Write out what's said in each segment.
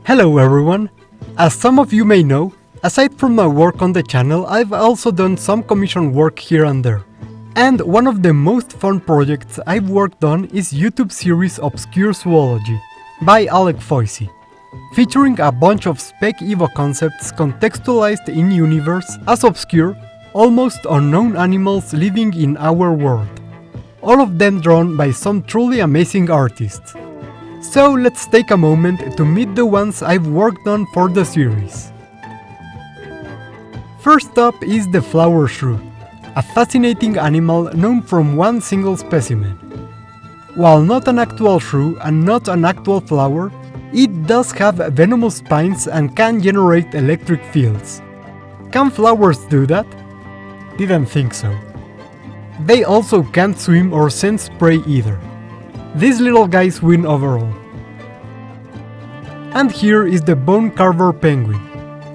Hello everyone! As some of you may know, aside from my work on the channel, I've also done some commission work here and there. And one of the most fun projects I've worked on is YouTube series Obscure Zoology by Alec Foisy, featuring a bunch of spec Evo concepts contextualized in universe as obscure, almost unknown animals living in our world. All of them drawn by some truly amazing artists. So let's take a moment to meet the ones I've worked on for the series. First up is the flower shrew, a fascinating animal known from one single specimen. While not an actual shrew and not an actual flower, it does have venomous spines and can generate electric fields. Can flowers do that? Didn't think so. They also can't swim or sense prey either. These little guys win overall. And here is the bone Carver penguin.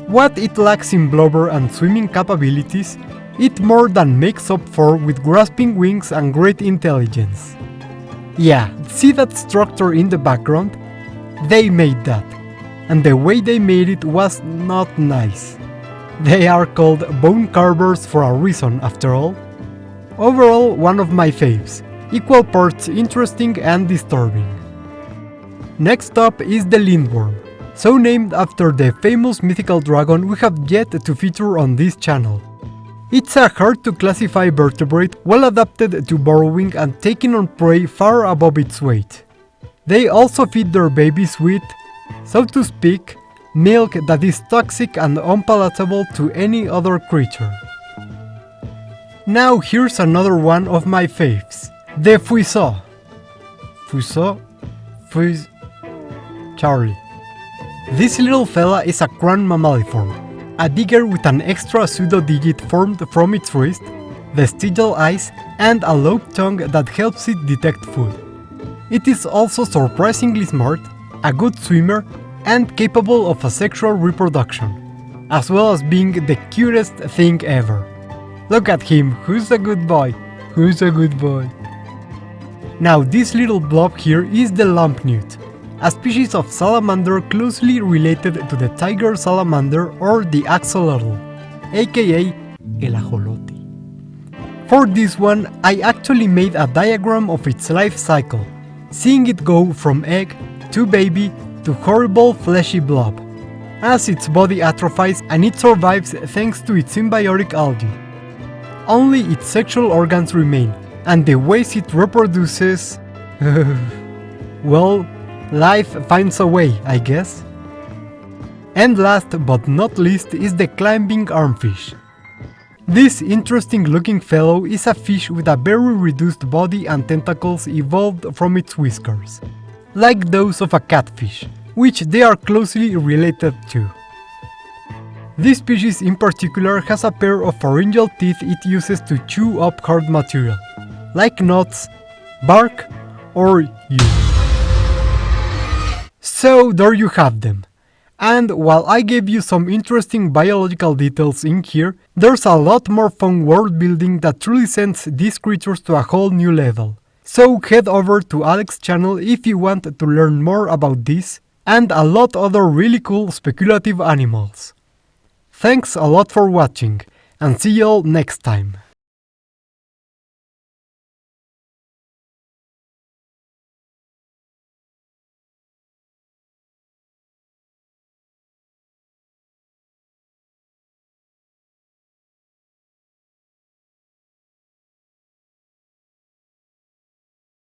What it lacks in blubber and swimming capabilities, it more than makes up for with grasping wings and great intelligence. Yeah, see that structure in the background? They made that. And the way they made it was not nice. They are called bone carvers for a reason after all. Overall, one of my faves, equal parts interesting and disturbing. Next up is the Lindorm, so named after the famous mythical dragon we have yet to feature on this channel. It's a hard to classify vertebrate well adapted to burrowing and taking on prey far above its weight. They also feed their babies with, so to speak, milk that is toxic and unpalatable to any other creature. Now here's another one of my faves, the Foisy. Charlie. This little fella is a crown mammaliform, a digger with an extra pseudo-digit formed from its wrist, vestigial eyes, and a lobed tongue that helps it detect food. It is also surprisingly smart, a good swimmer, and capable of asexual reproduction, as well as being the cutest thing ever. Look at him, who's a good boy? Who's a good boy? Now this little blob here is the Lumpnud, a species of salamander closely related to the tiger salamander or the axolotl, aka el ajolote. For this one, I actually made a diagram of its life cycle, seeing it go from egg to baby to horrible fleshy blob, as its body atrophies and it survives thanks to its symbiotic algae. Only its sexual organs remain, and the ways it reproduces... well, life finds a way, I guess. And last but not least is the climbing armfish. This interesting looking fellow is a fish with a very reduced body and tentacles evolved from its whiskers, like those of a catfish, which they are closely related to. This species in particular has a pair of pharyngeal teeth it uses to chew up hard material, like nuts, bark, or you. So there you have them. And while I gave you some interesting biological details in here, there's a lot more fun world building that truly sends these creatures to a whole new level. So head over to Alec's channel if you want to learn more about this and a lot other really cool speculative animals. Thanks a lot for watching, and see y'all next time.